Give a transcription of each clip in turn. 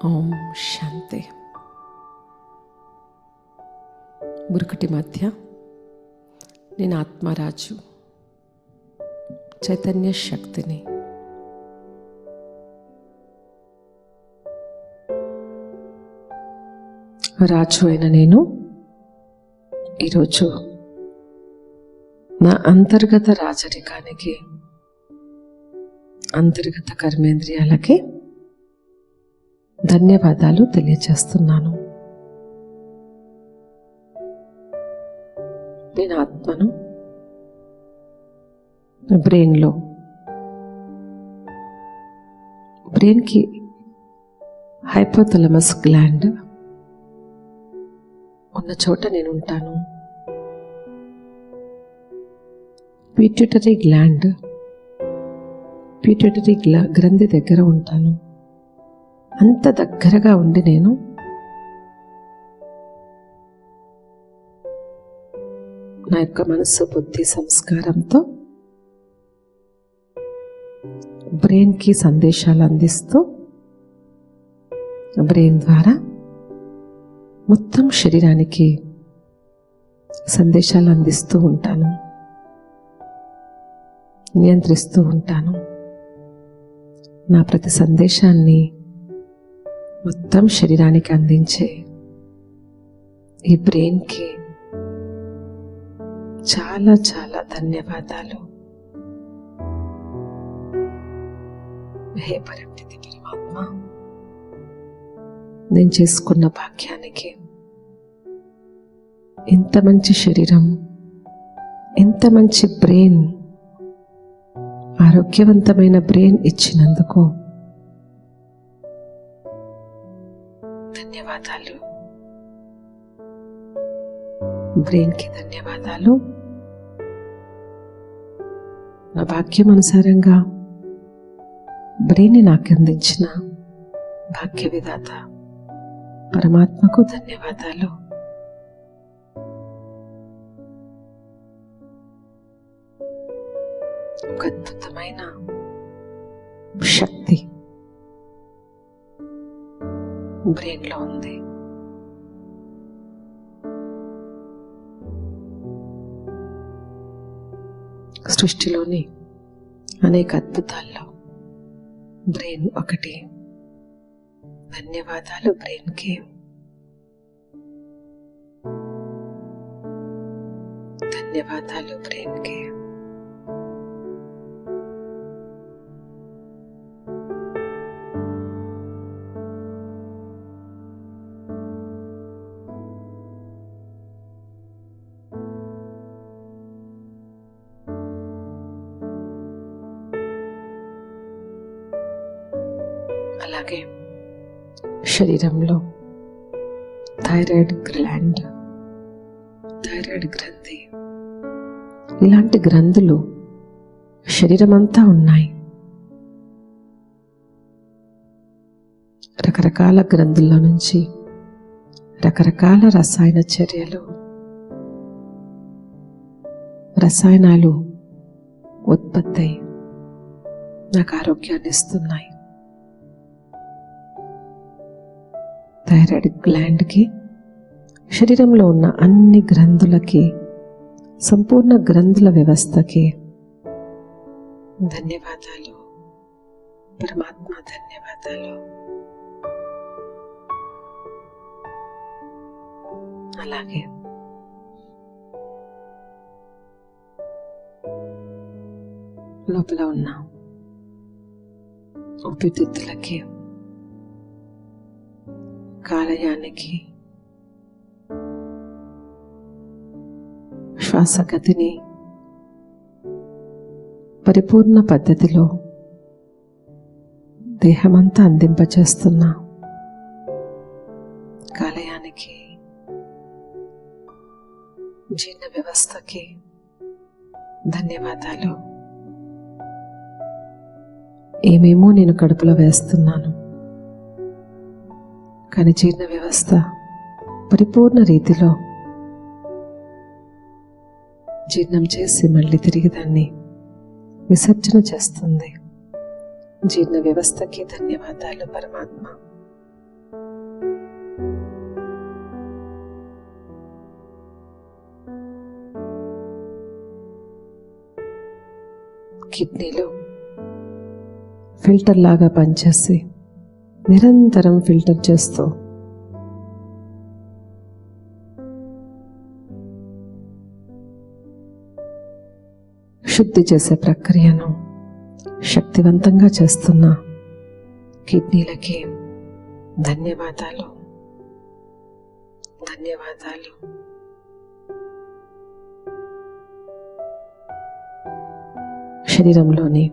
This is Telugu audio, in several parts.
ఓం శాంతి. మురుకుటి మధ్య నేను ఆత్మరాజు, చైతన్య శక్తిని. రాజు అయిన నేను ఈరోజు నా అంతర్గత రాజరికానికి, అంతర్గత కర్మేంద్రియాలకి ధన్యవాదాలు తెలియజేస్తున్నాను. నేను ఆత్మను. బ్రెయిన్కి హైపోథలమస్ గ్లాండ్ ఉన్న చోట నేను ఉంటాను. పిట్యూటరీ గ్రంథి దగ్గర ఉంటాను. అంత దగ్గరగా ఉండి నేను నా యొక్క మనస్సు, బుద్ధి, సంస్కారంతో బ్రెయిన్కి సందేశాలు అందిస్తూ, బ్రెయిన్ ద్వారా మొత్తం శరీరానికి సందేశాలు అందిస్తూ ఉంటాను, నియంత్రిస్తూ ఉంటాను. నా ప్రతి సందేశాన్ని మొత్తం శరీరానికి అందించే ఈ బ్రెయిన్కి చాలా చాలా ధన్యవాదాలు. హే పరమపిత పరమాత్మ, నేను చేసుకున్న భాగ్యానికి, ఇంత మంచి శరీరం, ఇంత మంచి బ్రెయిన్, ఆరోగ్యవంతమైన బ్రెయిన్ ఇచ్చినందుకు ధన్యవాదాలు. బ్రెయిన్కి ధన్యవాదాలు. నా భాగ్యం అనుసారంగా బ్రెయిన్ని నాకు అందించిన భాగ్య విధాత పరమాత్మకు ధన్యవాదాలు. ఒక అద్భుతమైన శక్తి బ్రెయిన్లో ఉంది. సృష్టిలోని అనేక అద్భుతాల్లో బ్రెయిన్ ఒకటి. ధన్యవాదాలు బ్రెయిన్కి. ధన్యవాదాలు బ్రెయిన్కి. అలాగే శరీరంలో థైరాయిడ్ గ్రంథి, ఇలాంటి గ్రంథులు శరీరమంతా ఉన్నాయి. రకరకాల గ్రంథుల్లో నుంచి రకరకాల రసాయనాలు ఉత్పత్తి అయి నాకు ఆరోగ్యాన్ని ఇస్తున్నాయి. థైరాయిడ్ గ్లాండ్కి, శరీరంలో ఉన్న అన్ని గ్రంథులకి, సంపూర్ణ గ్రంథుల వ్యవస్థకి ధన్యవాదాలు పరమాత్మ. ధన్యవాదాలు. అలాగే లోపల ఉన్న ఊపిరితిత్తులకి, కాలేయానికి, శ్వాసగతిని పరిపూర్ణ పద్ధతిలో దేహమంతా అందింపచేస్తున్నా కాలేయానికి, జీర్ణ వ్యవస్థకి ధన్యవాదాలు. ఏమేమో నేను కడుపులో వేస్తున్నాను, కానీ జీర్ణ వ్యవస్థ పరిపూర్ణ రీతిలో జీర్ణం చేసి మళ్ళీ తిరిగి దాన్ని విసర్జన చేస్తుంది. జీర్ణ వ్యవస్థకి ధన్యవాదాలు పరమాత్మ. కిడ్నీలో ఫిల్టర్ లాగా పనిచేసి నిరంతరం ఫిల్టర్ చేస్తూ శుద్ధి చేసే ప్రక్రియను శక్తివంతంగా చేస్తున్న కిడ్నీలకి ధన్యవాదాలు, ధన్యవాదాలు. శరీరంలోని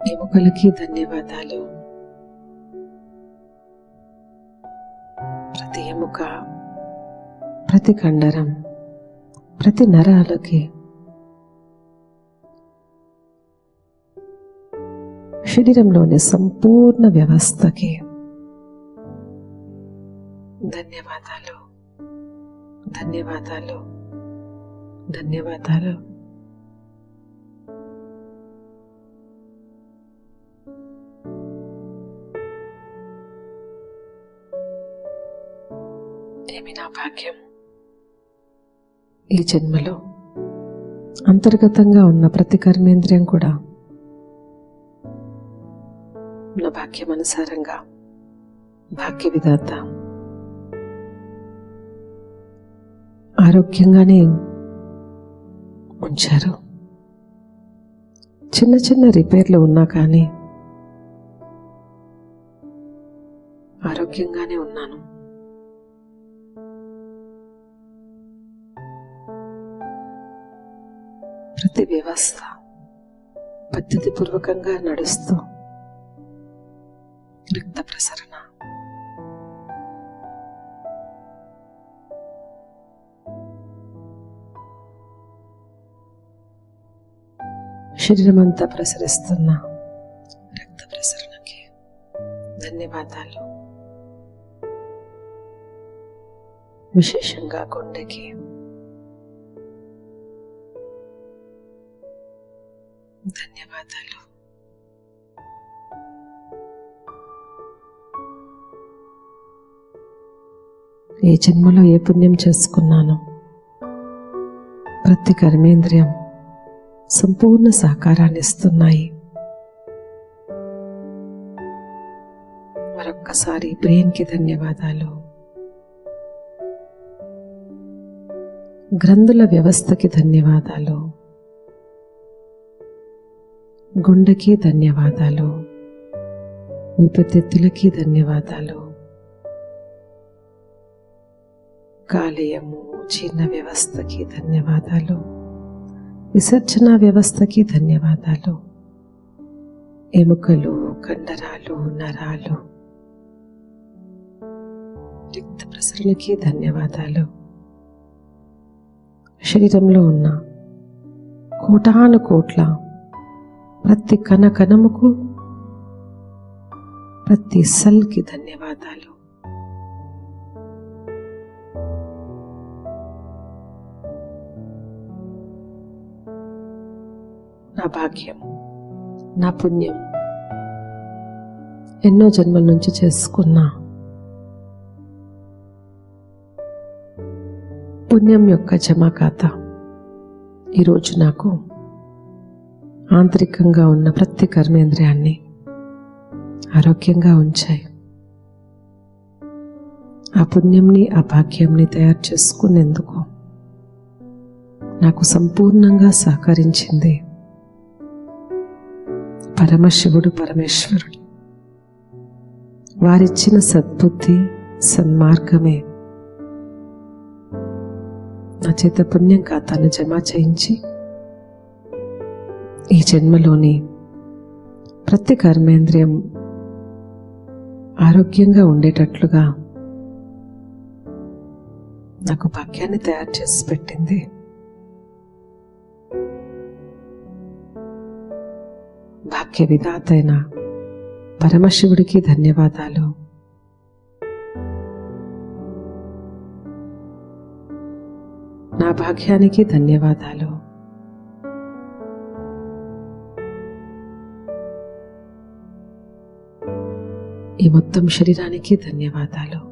ఎముకలకి ధన్యవాదాలు. ప్రతి ఎముక, ప్రతి కండరం, ప్రతి నరాలకి, శరీరంలోని సంపూర్ణ వ్యవస్థకి ధన్యవాదాలు, ధన్యవాదాలు, ధన్యవాదాలు. ఏమి నా భాగ్యం! ఈ జన్మలో అంతర్గతంగా ఉన్న ప్రతి కర్మేంద్రియం కూడా నా భాగ్యం అనుసారంగా భాగ్య విధాత ఆరోగ్యంగానే ఉంచారు. చిన్న చిన్న రిపేర్లు ఉన్నా కానీ ఆరోగ్యంగానే ఉన్నాను. ప్రతి వ్యవస్థ పద్ధతిపూర్వకంగా నడుస్తూ రక్త ప్రసరణ, శరీరమంతా ప్రసరిస్తున్న రక్త ప్రసరణకి ధన్యవాదాలు. విశేషంగా గుండెకి ధన్యవాదాలు. ఏ జన్మలో ఏ పుణ్యం చేసుకున్నానో ప్రతి కర్మేంద్రియం సంపూర్ణ సహకారాన్ని ఇస్తున్నాయి. మరొక్కసారి బ్రెయిన్కి ధన్యవాదాలు, గ్రంథుల వ్యవస్థకి ధన్యవాదాలు, గుండెకి ధన్యవాదాలు, ఊపిరితిత్తులకి ధన్యవాదాలు, కాలేయము జీర్ణ వ్యవస్థకి ధన్యవాదాలు, విసర్జన వ్యవస్థకి ధన్యవాదాలు, ఎముకలు, కండరాలు, నరాలు, రక్త ప్రసరణకి ధన్యవాదాలు. శరీరంలో ఉన్న కోటాను కోట్ల ప్రతి కణ కణముకు, ప్రతి సెల్కి ధన్యవాదాలు. నా భాగ్యం, నా పుణ్యం ఎన్నో జన్మల నుంచి చేసుకున్న పుణ్యం యొక్క జమా ఖాతా ఈరోజు నాకు ఆంతరికంగా ఉన్న ప్రతి కర్మేంద్రియాన్ని ఆరోగ్యంగా ఉంచాయి. ఆ పుణ్యంని, ఆ భాగ్యంని తయారు చేసుకునేందుకు నాకు సంపూర్ణంగా సహకరించింది పరమశివుడు, పరమేశ్వరుడు. వారిచ్చిన సద్బుద్ధి, సన్మార్గమే నా చేత పుణ్యం ఖాతాను జమ చేయించి ఈ జన్మలోని ప్రతి కర్మేంద్రియం ఆరోగ్యంగా ఉండేటట్లుగా నాకు భాగ్యాన్ని తయారు చేసి పెట్టింది. భాగ్య విధాత అయిన పరమశివుడికి ధన్యవాదాలు. నా భాగ్యానికి ధన్యవాదాలు. ఈ మొత్తం శరీరానికి ధన్యవాదాలు.